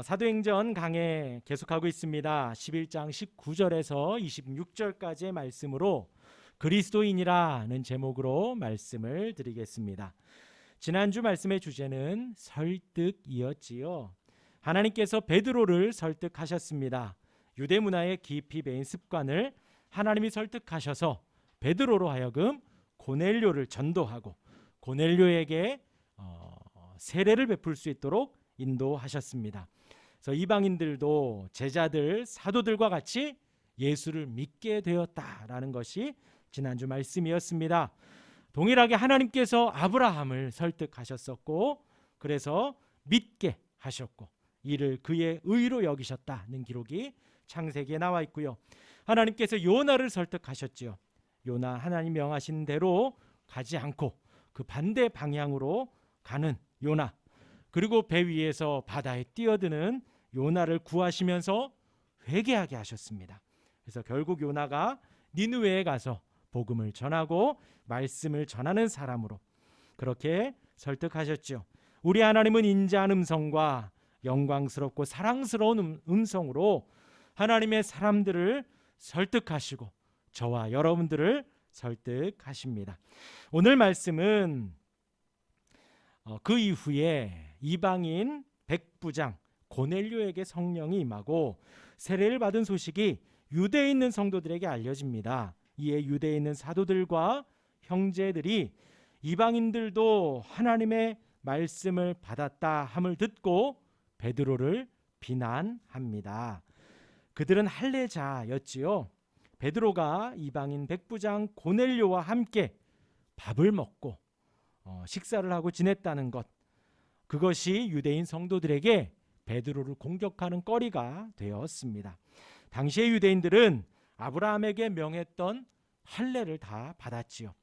사도행전 강해 계속하고 있습니다. 11장 19절에서 26절까지의 말씀으로 그리스도인이라는 제목으로 말씀을 드리겠습습니다. 지난주 말씀의 주제는 설득이었지요. 하나님께서 베드로를 설득하셨습니다. 유대 문화의 깊이 배인 습관을 하나님이 설득하셔서 베드로로 하여금 고넬료를 전도하고 고넬료에게 세례를 베풀 수 있도록 인도하셨습니다. 그래서 이방인들도 제자들, 사도들과 같이 예수를 믿게 되었다라는 것이 지난주 말씀이었습니다. 동일하게 하나님께서 아브라함을 설득하셨었고 그래서 믿게 하셨고 이를 그의 의로 여기셨다는 기록이 창세기에 나와 있고요. 하나님께서 요나를 설득하셨지요. 요나 하나님 명하신 대로 가지 않고 그 반대 방향으로 가는 요나, 그리고 배 위에서 바다에 뛰어드는 요나를 구하시면서 회개하게 하셨습니다. 그래서 결국 요나가 니느웨에 가서 복음을 전하고 말씀을 전하는 사람으로 그렇게 설득하셨죠. 우리 하나님은 인자한 음성과 영광스럽고 사랑스러운 음성으로 하나님의 사람들을 설득하시고 저와 여러분들을 설득하십니다. 오늘 말씀은 그 이후에 이방인 백부장 고넬료에게 성령이 임하고 세례를 받은 소식이 유대에 있는 성도들에게 알려집니다. 이에 유대에 있는 사도들과 형제들이 이방인들도 하나님의 말씀을 받았다 함을 듣고 베드로를 비난합니다. 그들은 할례자였지요. 베드로가 이방인 백부장 고넬료와 함께 밥을 먹고 식사를 하고 지냈다는 것, 그것이 유대인 성도들에게 베드로를 공격하는 거리가 되었습니다. 당시의 유대인들은 아브라함에게 명했던 할례를 다 받았지요.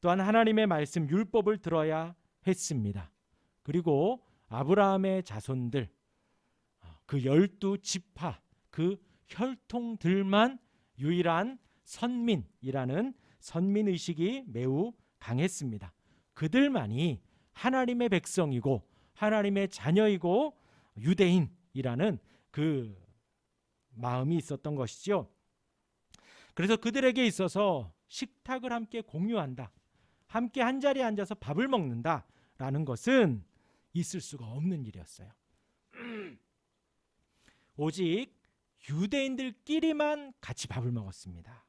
또한 하나님의 말씀 율법을 들어야 했습니다. 그리고 아브라함의 자손들, 그 12지파, 그 혈통들만 유일한 선민이라는 선민의식이 매우 강했습니다. 그들만이 하나님의 백성이고 하나님의 자녀이고 유대인이라는 그 마음이 있었던 것이죠. 그래서 그들에게 있어서 식탁을 함께 공유한다, 함께 한자리에 앉아서 밥을 먹는다라는 것은 있을 수가 없는 일이었어요. 오직 유대인들끼리만 같이 밥을 먹었습니다.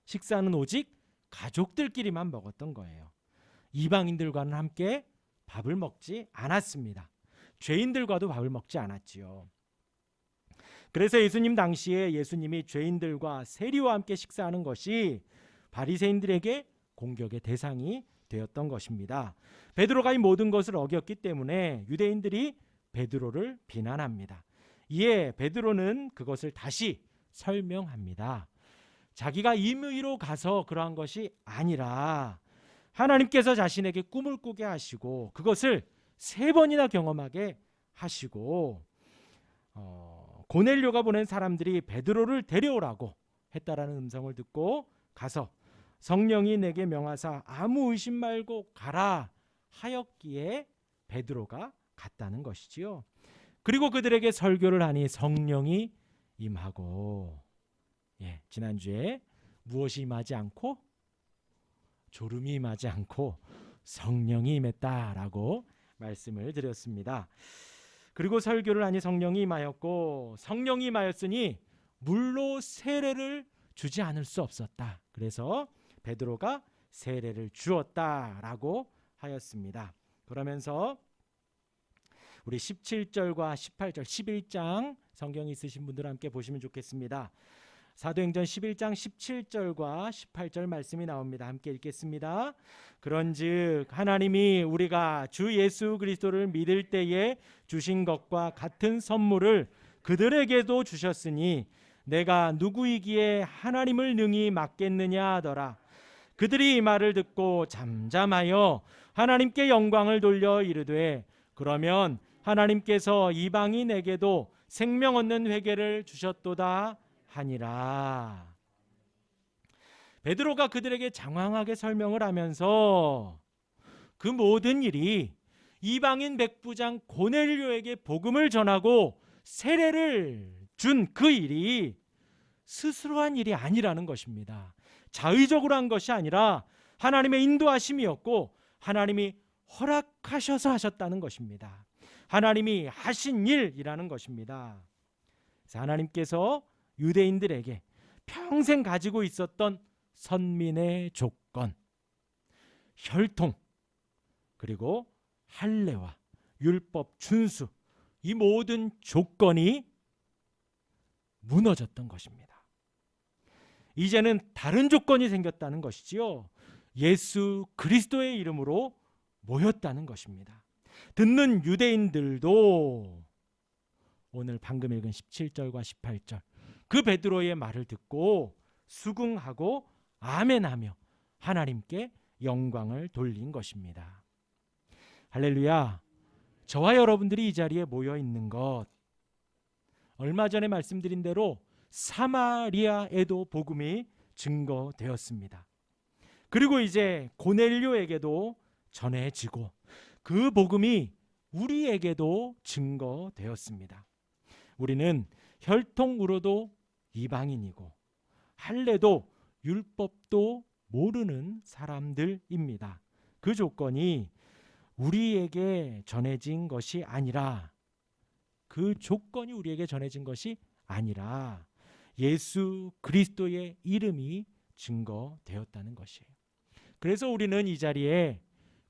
식사는 오직 가족들끼리만 먹었던 거예요. 이방인들과는 함께 밥을 먹지 않았습니다. 죄인들과도 밥을 먹지 않았지요. 그래서 예수님 당시에 예수님이 죄인들과 세리와 함께 식사하는 것이 바리새인들에게 공격의 대상이 되었던 것입니다. 베드로가 이 모든 것을 어겼기 때문에 유대인들이 베드로를 비난합니다. 이에 베드로는 그것을 다시 설명합니다. 자기가 임의로 가서 그러한 것이 아니라 하나님께서 자신에게 꿈을 꾸게 하시고 그것을 3번이나 경험하게 하시고 고넬료가 보낸 사람들이 베드로를 데려오라고 했다라는 음성을 듣고 가서 성령이 내게 명하사 아무 의심 말고 가라 하였기에 베드로가 갔다는 것이지요. 그리고 그들에게 설교를 하니 성령이 임하고, 지난주에 무엇이 임하지 않고 졸음이 임하지 않고 성령이 임했다라고 말씀을 드렸습니다. 그리고 설교를 하니 성령이 임하였고 성령이 임하였으니 물로 세례를 주지 않을 수 없었다. 그래서 베드로가 세례를 주었다라고 하였습니다. 그러면서 우리 17절과 18절 11장 성경 있으신 분들 함께 보시면 좋겠습니다. 사도행전 11장 17절과 18절 말씀이 나옵니다. 함께 읽겠습니다. 그런즉 하나님이 우리가 주 예수 그리스도를 믿을 때에 주신 것과 같은 선물을 그들에게도 주셨으니 내가 누구이기에 하나님을 능히 막겠느냐 하더라. 그들이 이 말을 듣고 잠잠하여 하나님께 영광을 돌려 이르되 그러면 하나님께서 이방인에게도 생명 얻는 회개를 주셨도다 하니라. 베드로가 그들에게 장황하게 설명을 하면서 그 모든 일이 이방인 백부장 고넬료에게 복음을 전하고 세례를 준 그 일이 스스로 한 일이 아니라는 것입니다. 자의적으로 한 것이 아니라 하나님의 인도하심이었고 하나님이 허락하셔서 하셨다는 것입니다. 하나님이 하신 일이라는 것입니다. 그래서 하나님께서 유대인들에게 평생 가지고 있었던 선민의 조건, 혈통, 그리고 할례와 율법 준수, 이 모든 조건이 무너졌던 것입니다. 이제는 다른 조건이 생겼다는 것이지요. 예수 그리스도의 이름으로 모였다는 것입니다. 듣는 유대인들도 오늘 방금 읽은 17절과 18절 그 베드로의 말을 듣고 수긍하고 아멘하며 하나님께 영광을 돌린 것입니다. 할렐루야. 저와 여러분들이 이 자리에 모여 있는 것, 얼마 전에 말씀드린 대로 사마리아에도 복음이 증거되었습니다. 그리고 이제 고넬료에게도 전해지고 그 복음이 우리에게도 증거되었습니다. 우리는 혈통으로도 이방인이고 할례도 율법도 모르는 사람들입니다. 그 조건이 우리에게 전해진 것이 아니라, 그 조건이 우리에게 전해진 것이 아니라 예수 그리스도의 이름이 증거되었다는 것이에요. 그래서 우리는 이 자리에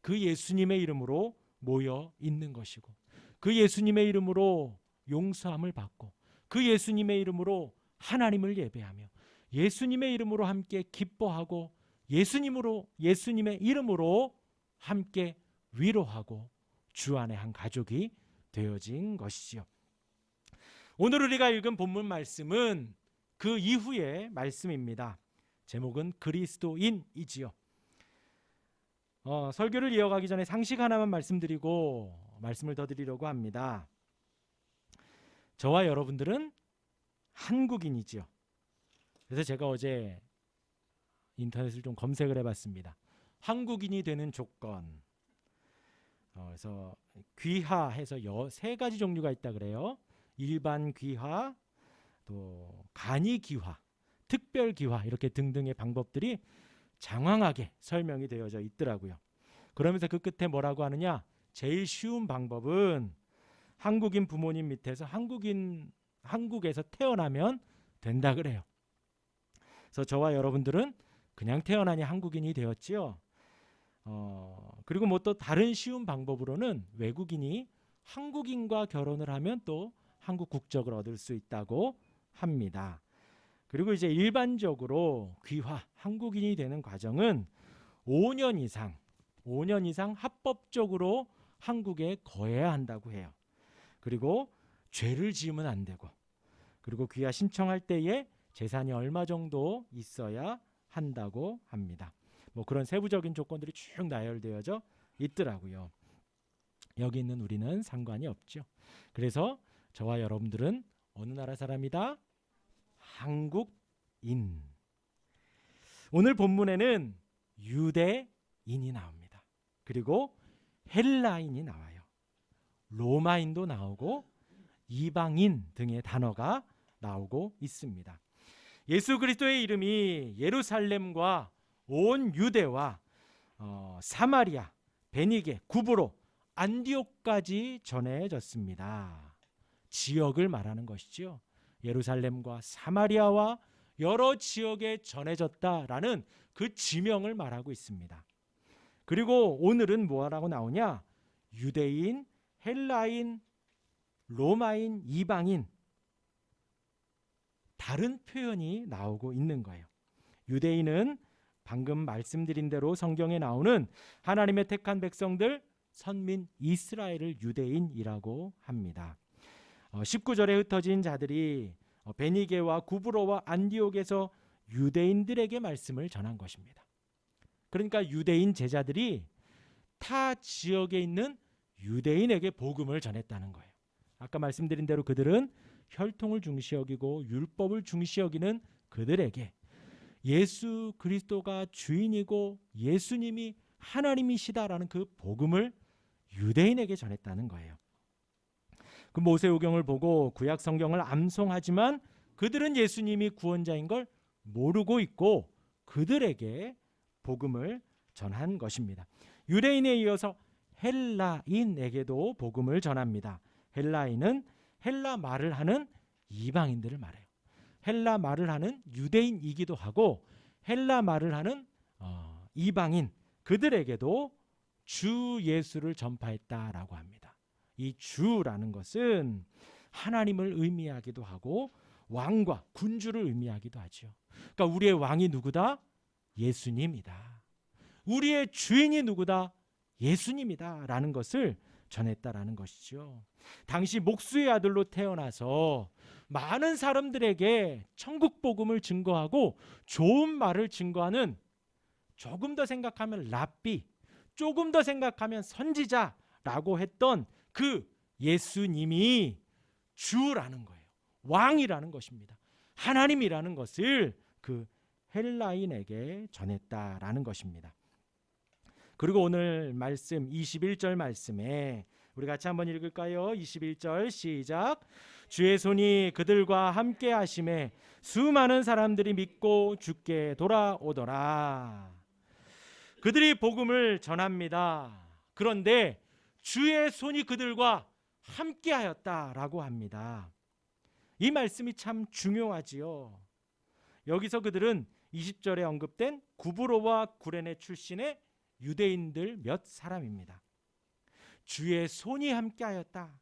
그 예수님의 이름으로 모여 있는 것이고, 그 예수님의 이름으로 용서함을 받고, 그 예수님의 이름으로 하나님을 예배하며, 예수님의 이름으로 함께 기뻐하고, 예수님의 이름으로 함께 위로하고 주 안에 한 가족이 되어진 것이지요. 오늘 우리가 읽은 본문 말씀은 그 이후의 말씀입니다. 제목은 그리스도인이지요. 설교를 이어가기 전에 상식 하나만 말씀드리고 말씀을 더 드리려고 합니다. 저와 여러분들은 한국인이지요. 그래서 제가 어제 인터넷을 좀 검색을 해봤습니다. 한국인이 되는 조건. 그래서 귀화해서 세 가지 종류가 있다 그래요. 일반 귀화, 또 간이 귀화, 특별 귀화, 이렇게 등등의 방법들이 장황하게 설명이 되어져 있더라고요. 그러면서 그 끝에 뭐라고 하느냐? 제일 쉬운 방법은 한국인 부모님 밑에서 한국에서 태어나면 된다 그래요. 그래서 저와 여러분들은 그냥 태어나니 한국인이 되었지요. 그리고 뭐 또 다른 쉬운 방법으로는 외국인이 한국인과 결혼을 하면 또 한국 국적을 얻을 수 있다고 합니다. 그리고 이제 일반적으로 귀화, 한국인이 되는 과정은 5년 이상 합법적으로 한국에 거해야 한다고 해요. 그리고 죄를 지으면 안 되고, 그리고 귀화 신청할 때에 재산이 얼마 정도 있어야 한다고 합니다. 뭐 그런 세부적인 조건들이 쭉 나열되어져 있더라고요. 여기 있는 우리는 상관이 없죠. 그래서 저와 여러분들은 어느 나라 사람이다? 한국인. 오늘 본문에는 유대인이 나옵니다. 그리고 헬라인이 나와요. 로마인도 나오고 이방인 등의 단어가 나오고 있습니다. 예수 그리스도의 이름이 예루살렘과 온 유대와 사마리아, 베니게, 구브로, 안디옥까지 전해졌습니다. 지역을 말하는 것이죠. 예루살렘과 사마리아와 여러 지역에 전해졌다라는 그 지명을 말하고 있습니다. 그리고 오늘은 뭐라고 나오냐? 유대인, 헬라인, 로마인, 이방인, 다른 표현이 나오고 있는 거예요. 유대인은 방금 말씀드린 대로 성경에 나오는 하나님의 택한 백성들, 선민 이스라엘을 유대인이라고 합니다. 19절에 흩어진 자들이 베니게와 구브로와 안디옥에서 유대인들에게 말씀을 전한 것입니다. 그러니까 유대인 제자들이 타 지역에 있는 유대인에게 복음을 전했다는 거예요. 아까 말씀드린 대로 그들은 혈통을 중시 여기고 율법을 중시 여기는 그들에게 예수 그리스도가 주인이고 예수님이 하나님이시다라는 그 복음을 유대인에게 전했다는 거예요. 그 모세오경을 보고 구약 성경을 암송하지만 그들은 예수님이 구원자인 걸 모르고 있고 그들에게 복음을 전한 것입니다. 유대인에 이어서 헬라인에게도 복음을 전합니다. 헬라인은 헬라 말을 하는 이방인들을 말해요. 헬라 말을 하는 유대인이기도 하고 헬라 말을 하는 이방인, 그들에게도 주 예수를 전파했다라고 합니다. 이 주라는 것은 하나님을 의미하기도 하고 왕과 군주를 의미하기도 하죠. 그러니까 우리의 왕이 누구다? 예수님이다. 우리의 주인이 누구다? 예수님이다 라는 것을 전했다라는 것이죠. 당시 목수의 아들로 태어나서 많은 사람들에게 천국 복음을 증거하고 좋은 말을 증거하는, 조금 더 생각하면 랍비, 조금 더 생각하면 선지자라고 했던 그 예수님이 주라는 거예요. 왕이라는 것입니다. 하나님이라는 것을 그 헬라인에게 전했다라는 것입니다. 그리고 오늘 말씀 21절 말씀에 우리 같이 한번 읽을까요? 21절 시작. 주의 손이 그들과 함께 하심에 수많은 사람들이 믿고 주께 돌아오더라. 그들이 복음을 전합니다. 그런데 주의 손이 그들과 함께 하였다라고 합니다. 이 말씀이 참 중요하지요. 여기서 그들은 20절에 언급된 구브로와 구레네 출신의 유대인들 몇 사람입니다. 주의 손이 함께하였다.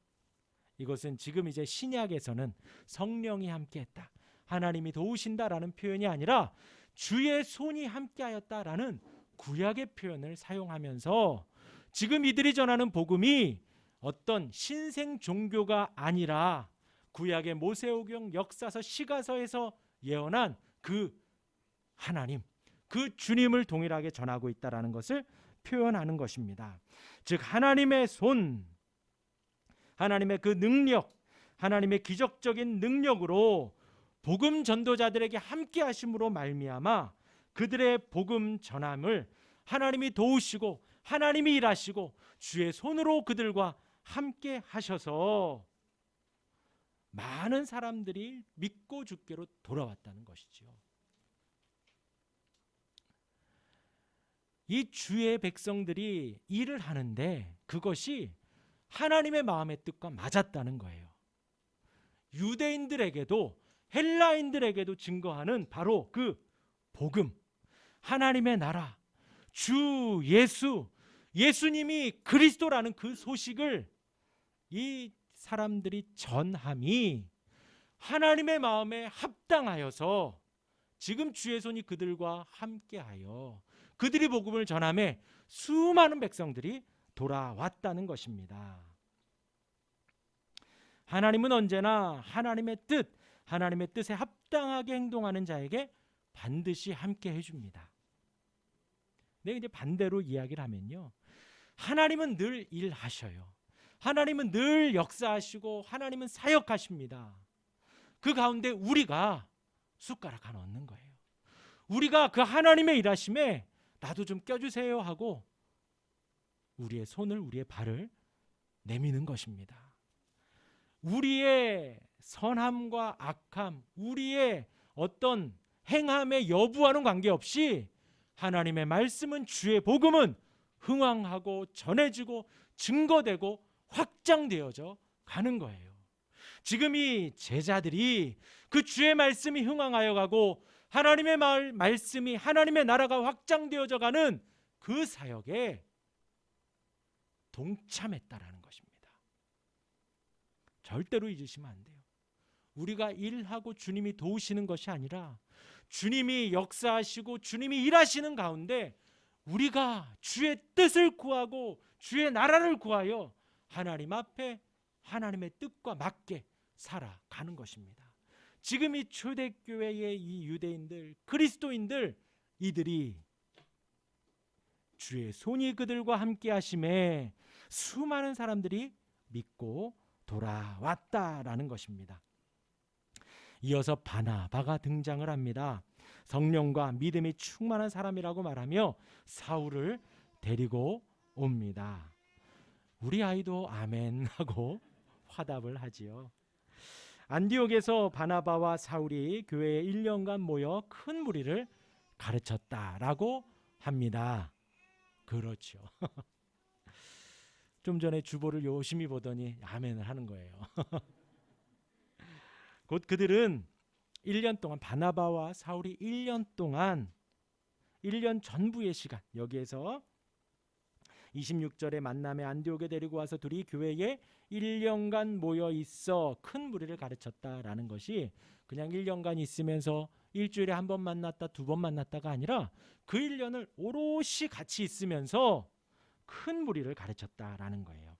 이것은 지금 이제 신약에서는 성령이 함께했다, 하나님이 도우신다라는 표현이 아니라 주의 손이 함께하였다라는 구약의 표현을 사용하면서 지금 이들이 전하는 복음이 어떤 신생 종교가 아니라 구약의 모세오경, 역사서, 시가서에서 예언한 그 하나님, 그 주님을 동일하게 전하고 있다라는 것을 표현하는 것입니다. 즉 하나님의 손, 하나님의 그 능력, 하나님의 기적적인 능력으로 복음 전도자들에게 함께 하심으로 말미암아 그들의 복음 전함을 하나님이 도우시고 하나님이 일하시고 주의 손으로 그들과 함께 하셔서 많은 사람들이 믿고 주께로 돌아왔다는 것이죠. 이 주의 백성들이 일을 하는데 그것이 하나님의 마음의 뜻과 맞았다는 거예요. 유대인들에게도 헬라인들에게도 증거하는 바로 그 복음, 하나님의 나라, 주 예수, 예수님이 그리스도라는 그 소식을 이 사람들이 전함이 하나님의 마음에 합당하여서 지금 주의 손이 그들과 함께하여 그들이 복음을 전함에 수많은 백성들이 돌아왔다는 것입니다. 하나님은 언제나 하나님의 뜻, 하나님의 뜻에 합당하게 행동하는 자에게 반드시 함께 해줍니다. 근데 이제 반대로 이야기를 하면요, 하나님은 늘 일하셔요. 하나님은 늘 역사하시고 하나님은 사역하십니다. 그 가운데 우리가 숟가락 하나 얹는 거예요. 우리가 그 하나님의 일하심에 나도 좀 껴주세요 하고 우리의 손을, 우리의 발을 내미는 것입니다. 우리의 선함과 악함, 우리의 어떤 행함의 여부와는 관계없이 하나님의 말씀은, 주의 복음은 흥왕하고 전해지고 증거되고 확장되어져 가는 거예요. 지금 이 제자들이 그 주의 말씀이 흥왕하여 가고 하나님의 말씀이, 하나님의 나라가 확장되어져 가는 그 사역에 동참했다라는 것입니다. 절대로 잊으시면 안 돼요. 우리가 일하고 주님이 도우시는 것이 아니라 주님이 역사하시고 주님이 일하시는 가운데 우리가 주의 뜻을 구하고 주의 나라를 구하여 하나님 앞에 하나님의 뜻과 맞게 살아가는 것입니다. 지금 이 초대교회의 이 유대인들, 그리스도인들, 이들이 주의 손이 그들과 함께 하심에 수많은 사람들이 믿고 돌아왔다라는 것입니다. 이어서 바나바가 등장을 합니다. 성령과 믿음이 충만한 사람이라고 말하며 사울을 데리고 옵니다. 우리 아이도 아멘 하고 화답을 하지요. 안디옥에서 바나바와 사울이 교회에 1년간 모여 큰 무리를 가르쳤다라고 합니다. 그렇죠. 좀 전에 주보를 열심히 보더니 아멘을 하는 거예요. 곧 그들은 1년 동안 바나바와 사울이 1년 동안 1년 전부의 시간, 여기에서 26절에 만남에 안디옥에 데리고 와서 둘이 교회에 1년간 모여 있어 큰 무리를 가르쳤다라는 것이 그냥 1년간 있으면서 일주일에 한 번 만났다 두 번 만났다가 아니라 그 1년을 오롯이 같이 있으면서 큰 무리를 가르쳤다라는 거예요.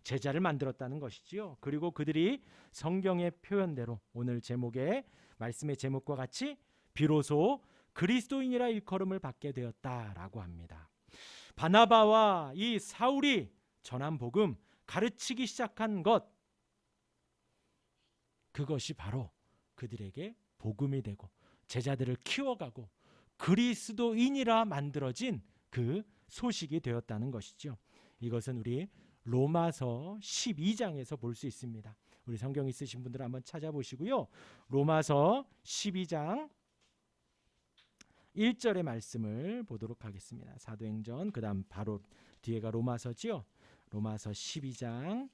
제자를 만들었다는 것이지요. 그리고 그들이 성경의 표현대로 오늘 제목의 말씀의 제목과 같이 비로소 그리스도인이라 일컬음을 받게 되었다라고 합니다. 바나바와 이 사울이 전한 복음, 가르치기 시작한 것, 그것이 바로 그들에게 복음이 되고 제자들을 키워가고 그리스도인이라 만들어진 그 소식이 되었다는 것이죠. 이것은 우리 로마서 12장에서 볼 수 있습니다. 우리 성경 있으신 분들은 한번 찾아보시고요. 로마서 12장 1절의 말씀을 보도록 하겠습니다. 사도행전 그 다음 바로 뒤에가 로마서지요. 로마서 12장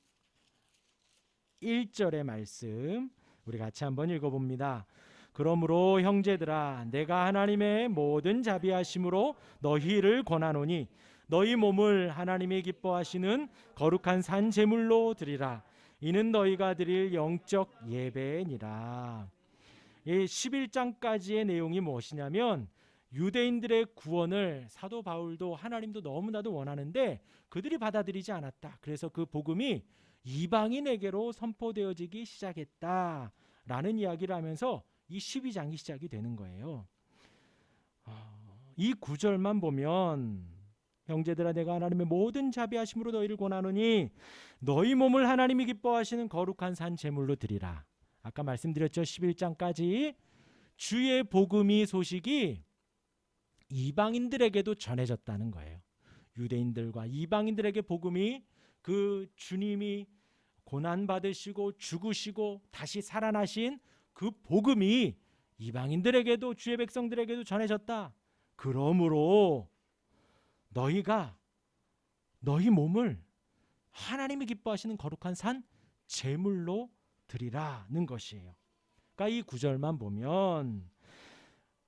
1절의 말씀 우리 같이 한번 읽어봅니다. 그러므로 형제들아 내가 하나님의 모든 자비하심으로 너희를 권하노니 너희 몸을 하나님이 기뻐하시는 거룩한 산 제물로 드리라. 이는 너희가 드릴 영적 예배니라. 이 11장까지의 내용이 무엇이냐면 유대인들의 구원을 사도 바울도 하나님도 너무나도 원하는데 그들이 받아들이지 않았다. 그래서 그 복음이 이방인에게로 선포되어지기 시작했다라는 이야기를 하면서 이 12장이 시작이 되는 거예요. 이 구절만 보면 형제들아 내가 하나님의 모든 자비하심으로 너희를 권하노니 너희 몸을 하나님이 기뻐하시는 거룩한 산 제물로 드리라. 아까 말씀드렸죠. 11장까지 주의 복음이 소식이 이방인들에게도 전해졌다는 거예요. 유대인들과 이방인들에게 복음이 그 주님이 고난받으시고 죽으시고 다시 살아나신 그 복음이 이방인들에게도 주의 백성들에게도 전해졌다. 그러므로 너희가 너희 몸을 하나님이 기뻐하시는 거룩한 산 제물로 드리라는 것이에요. 그러니까 이 구절만 보면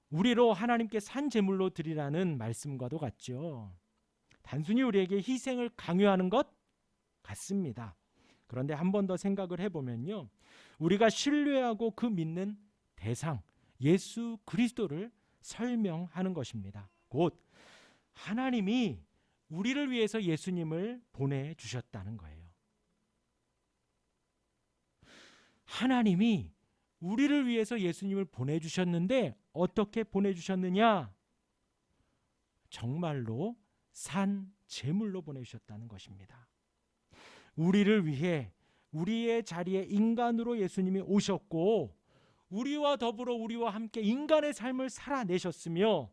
우리로 하나님께 산 제물로 드리라는 말씀과도 같죠. 단순히 우리에게 희생을 강요하는 것 같습니다. 그런데 한 번 더 생각을 해보면요. 우리가 신뢰하고 그 믿는 대상 예수 그리스도를 설명하는 것입니다. 곧 하나님이 우리를 위해서 예수님을 보내주셨다는 거예요. 하나님이 우리를 위해서 예수님을 보내주셨는데 어떻게 보내주셨느냐? 정말로 산 제물로 보내주셨다는 것입니다. 우리를 위해 우리의 자리에 인간으로 예수님이 오셨고 우리와 더불어 우리와 함께 인간의 삶을 살아내셨으며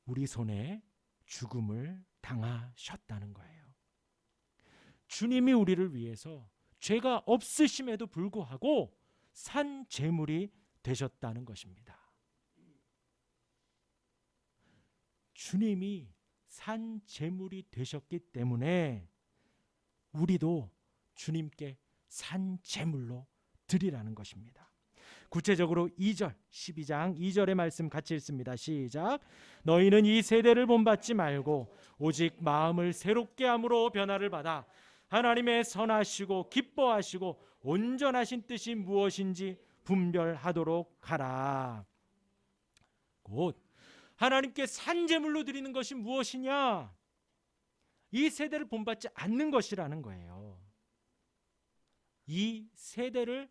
우리 손에 죽음을 당하셨다는 거예요. 주님이 우리를 위해서 죄가 없으심에도 불구하고 산 제물이 되셨다는 것입니다. 주님이 산 제물이 되셨기 때문에 우리도 주님께 산 제물로 드리라는 것입니다. 구체적으로 2절 12장 2절의 말씀 같이 읽습니다. 시작. 너희는 이 세대를 본받지 말고 오직 마음을 새롭게 함으로 변화를 받아 하나님의 선하시고 기뻐하시고 온전하신 뜻이 무엇인지 분별하도록 하라. 곧 하나님께 산 제물로 드리는 것이 무엇이냐? 이 세대를 본받지 않는 것이라는 거예요. 이 세대를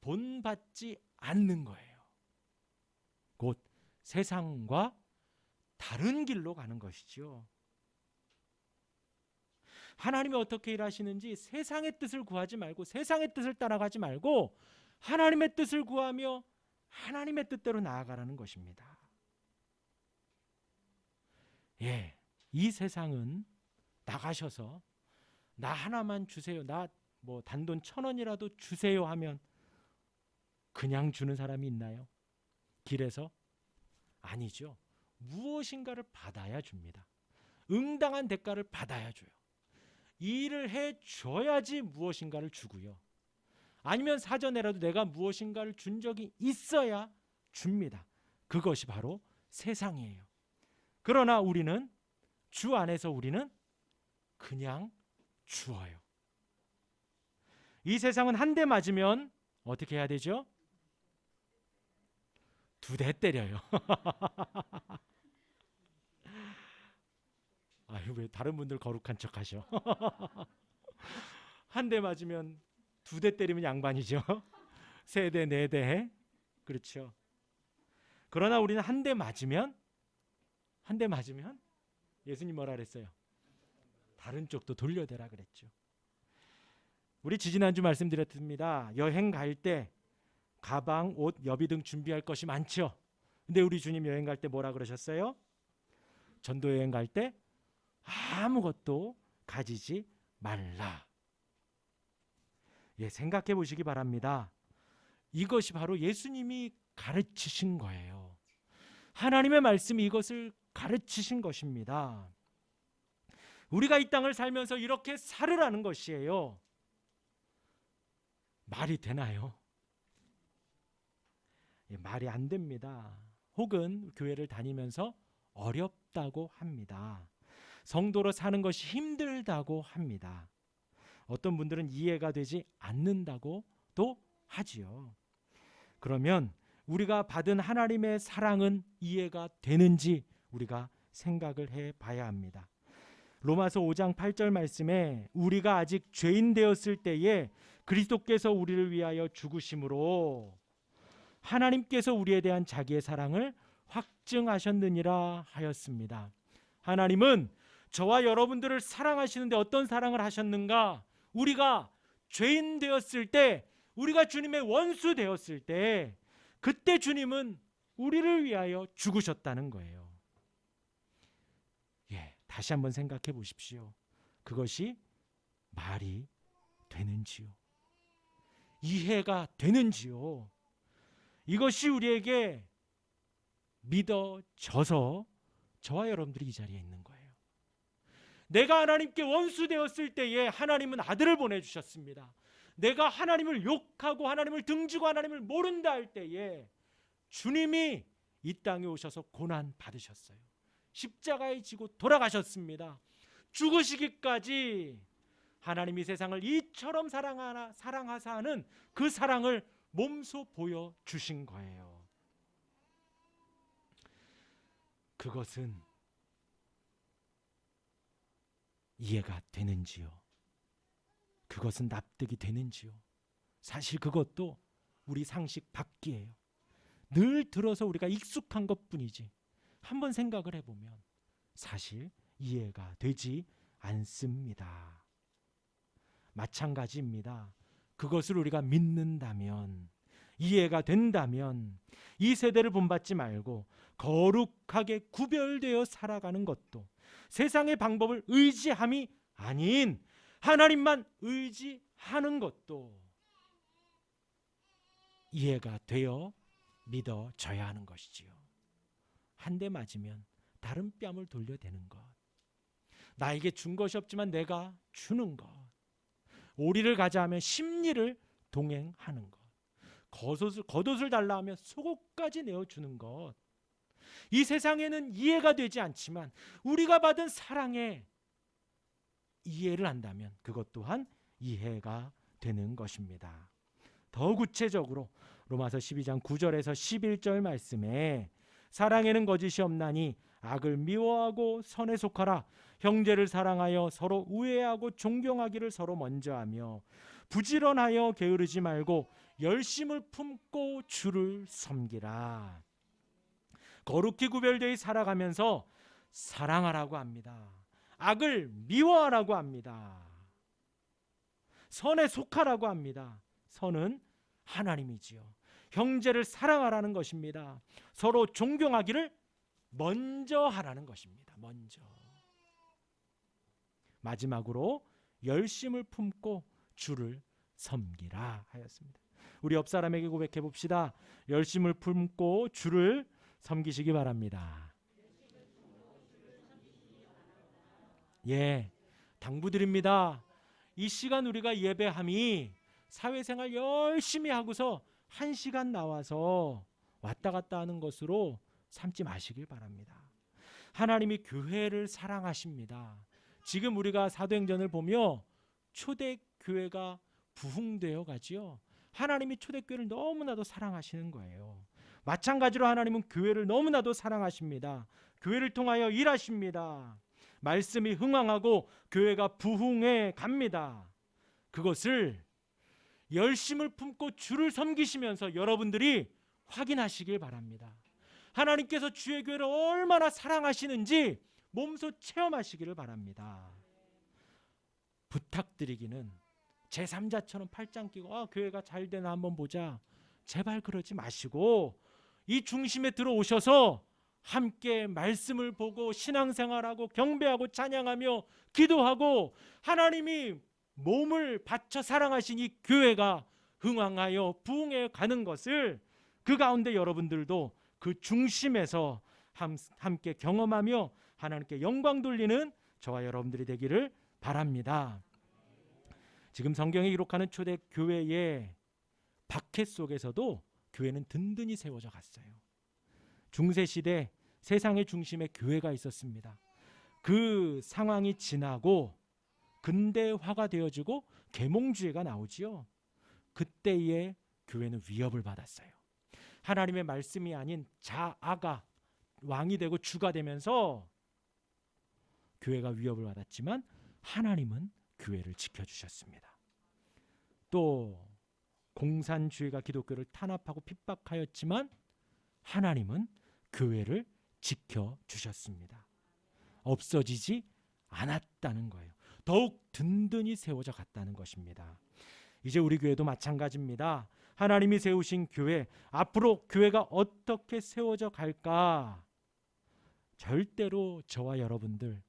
본받지 않는 거예요. 곧 세상과 다른 길로 가는 것이죠. 하나님이 어떻게 일하시는지 세상의 뜻을 구하지 말고 세상의 뜻을 따라가지 말고 하나님의 뜻을 구하며 하나님의 뜻대로 나아가라는 것입니다. 이 세상은 나가셔서 나 하나만 주세요. 나 뭐 단돈 1,000원이라도 주세요 하면 그냥 주는 사람이 있나요? 길에서? 아니죠. 무엇인가를 받아야 줍니다. 응당한 대가를 받아야 줘요. 일을 해줘야지 무엇인가를 주고요. 아니면 사전에라도 내가 무엇인가를 준 적이 있어야 줍니다. 그것이 바로 세상이에요. 그러나 우리는 주 안에서 우리는 그냥 주어요. 이 세상은 한 대 맞으면 어떻게 해야 되죠? 2대 때려요. 아유, 왜 다른 분들 거룩한 척 하셔? 한 대 맞으면 2대 때리면 양반이죠. 3대, 4대. 그렇죠. 그러나 우리는 한 대 맞으면 예수님 뭐라 그랬어요? 다른 쪽도 돌려대라 그랬죠. 우리 지지난주 말씀드렸습니다. 여행 갈 때 가방, 옷, 여비 등 준비할 것이 많죠. 근데 우리 주님 여행 갈 때 뭐라 그러셨어요? 전도 여행 갈 때 아무것도 가지지 말라. 예, 생각해 보시기 바랍니다. 이것이 바로 예수님이 가르치신 거예요. 하나님의 말씀이 이것을 가르치신 것입니다. 우리가 이 땅을 살면서 이렇게 살으라는 것이에요. 말이 되나요? 예, 말이 안 됩니다. 혹은 교회를 다니면서 어렵다고 합니다. 성도로 사는 것이 힘들다고 합니다. 어떤 분들은 이해가 되지 않는다고도 하지요. 그러면 우리가 받은 하나님의 사랑은 이해가 되는지 우리가 생각을 해봐야 합니다. 로마서 5장 8절 말씀에 우리가 아직 죄인 되었을 때에 그리스도께서 우리를 위하여 죽으심으로 하나님께서 우리에 대한 자기의 사랑을 확증하셨느니라 하였습니다. 하나님은 저와 여러분들을 사랑하시는데 어떤 사랑을 하셨는가? 우리가 죄인 되었을 때, 우리가 주님의 원수 되었을 때, 그때 주님은 우리를 위하여 죽으셨다는 거예요. 예, 다시 한번 생각해 보십시오. 그것이 말이 되는지요? 이해가 되는지요? 이것이 우리에게 믿어져서 저와 여러분들이 이 자리에 있는 거예요. 내가 하나님께 원수 되었을 때에 하나님은 아들을 보내주셨습니다. 내가 하나님을 욕하고 하나님을 등지고 하나님을 모른다 할 때에 주님이 이 땅에 오셔서 고난 받으셨어요. 십자가에 지고 돌아가셨습니다. 죽으시기까지 하나님이 세상을 이처럼 사랑하사 하는 그 사랑을 몸소 보여주신 거예요. 그것은 이해가 되는지요? 그것은 납득이 되는지요? 사실 그것도 우리 상식 밖이에요. 늘 들어서 우리가 익숙한 것뿐이지 한번 생각을 해보면 사실 이해가 되지 않습니다. 마찬가지입니다. 그것을 우리가 믿는다면, 이해가 된다면 이 세대를 본받지 말고 거룩하게 구별되어 살아가는 것도 세상의 방법을 의지함이 아닌 하나님만 의지하는 것도 이해가 되어 믿어져야 하는 것이지요. 한 대 맞으면 다른 뺨을 돌려대는 것, 나에게 준 것이 없지만 내가 주는 것, 오리를 가자 하면 심리를 동행하는 것, 겉옷을 달라 하면 속옷까지 내어주는 것, 이 세상에는 이해가 되지 않지만 우리가 받은 사랑에 이해를 한다면 그것 또한 이해가 되는 것입니다. 더 구체적으로 로마서 12장 9절에서 11절 말씀에 사랑에는 거짓이 없나니 악을 미워하고 선에 속하라. 형제를 사랑하여 서로 우애하고 존경하기를 서로 먼저 하며 부지런하여 게으르지 말고 열심을 품고 주를 섬기라. 거룩히 구별되어 살아가면서 사랑하라고 합니다. 악을 미워하라고 합니다. 선에 속하라고 합니다. 선은 하나님이지요. 형제를 사랑하라는 것입니다. 서로 존경하기를 먼저 하라는 것입니다. 먼저. 마지막으로 열심을 품고 주를 섬기라 하였습니다. 우리 옆 사람에게 고백해 봅시다. 열심을 품고 주를 섬기시기 바랍니다. 예, 당부드립니다. 이 시간 우리가 예배함이 사회생활 열심히 하고서 1시간 나와서 왔다 갔다 하는 것으로 삼지 마시길 바랍니다. 하나님이 교회를 사랑하십니다. 지금 우리가 사도행전을 보며 초대교회가 부흥되어 가지요. 하나님이 초대교회를 너무나도 사랑하시는 거예요. 마찬가지로 하나님은 교회를 너무나도 사랑하십니다. 교회를 통하여 일하십니다. 말씀이 흥황하고 교회가 부흥해 갑니다. 그것을 열심을 품고 주를 섬기시면서 여러분들이 확인하시길 바랍니다. 하나님께서 주의 교회를 얼마나 사랑하시는지 몸소 체험하시기를 바랍니다. 부탁드리기는 제3자처럼 팔짱 끼고 교회가 잘 되나 한번 보자, 제발 그러지 마시고 이 중심에 들어오셔서 함께 말씀을 보고 신앙생활하고 경배하고 찬양하며 기도하고 하나님이 몸을 바쳐 사랑하신 이 교회가 흥황하여 부흥해 가는 것을 그 가운데 여러분들도 그 중심에서 함께 경험하며 하나님께 영광 돌리는 저와 여러분들이 되기를 바랍니다. 지금 성경이 기록하는 초대교회의 박해 속에서도 교회는 든든히 세워져 갔어요. 중세시대 세상의 중심에 교회가 있었습니다. 그 상황이 지나고 근대화가 되어지고 계몽주의가 나오지요. 그때의 교회는 위협을 받았어요. 하나님의 말씀이 아닌 자아가 왕이 되고 주가 되면서 교회가 위협을 받았지만 하나님은 교회를 지켜주셨습니다. 또 공산주의가 기독교를 탄압하고 핍박하였지만 하나님은 교회를 지켜주셨습니다. 없어지지 않았다는 거예요. 더욱 든든히 세워져 갔다는 것입니다. 이제 우리 교회도 마찬가지입니다. 하나님이 세우신 교회, 앞으로 교회가 어떻게 세워져 갈까? 절대로 저와 여러분들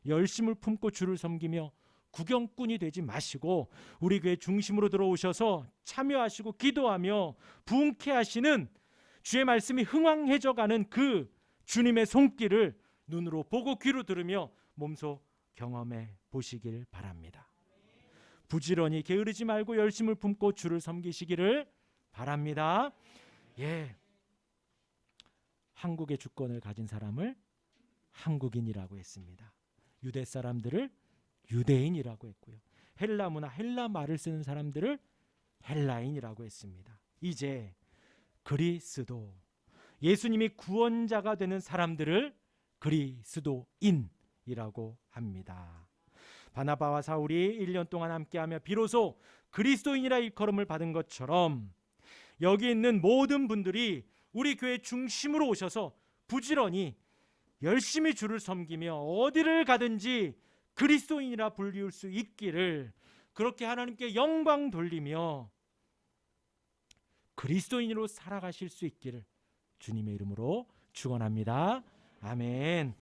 열심을 품고 주를 섬기며 구경꾼이 되지 마시고 우리 교회 중심으로 들어오셔서 참여하시고 기도하며 부흥케 하시는 주의 말씀이 흥황해져 가는 그 주님의 손길을 눈으로 보고 귀로 들으며 몸소 경험해 보시길 바랍니다. 부지런히 게으르지 말고 열심을 품고 주를 섬기시기를 바랍니다. 예, 한국의 주권을 가진 사람을 한국인이라고 했습니다. 유대 사람들을 유대인이라고 했고요. 헬라 문화, 헬라 말을 쓰는 사람들을 헬라인이라고 했습니다. 이제 그리스도, 예수님이 구원자가 되는 사람들을 그리스도인이라고 합니다. 바나바와 사울이 1년 동안 함께하며 비로소 그리스도인이라 일컬음을 받은 것처럼 여기 있는 모든 분들이 우리 교회 중심으로 오셔서 부지런히 열심히 주를 섬기며 어디를 가든지 그리스도인이라 불리울 수 있기를, 그렇게 하나님께 영광 돌리며 그리스도인으로 살아가실 수 있기를 주님의 이름으로 축원합니다. 아멘.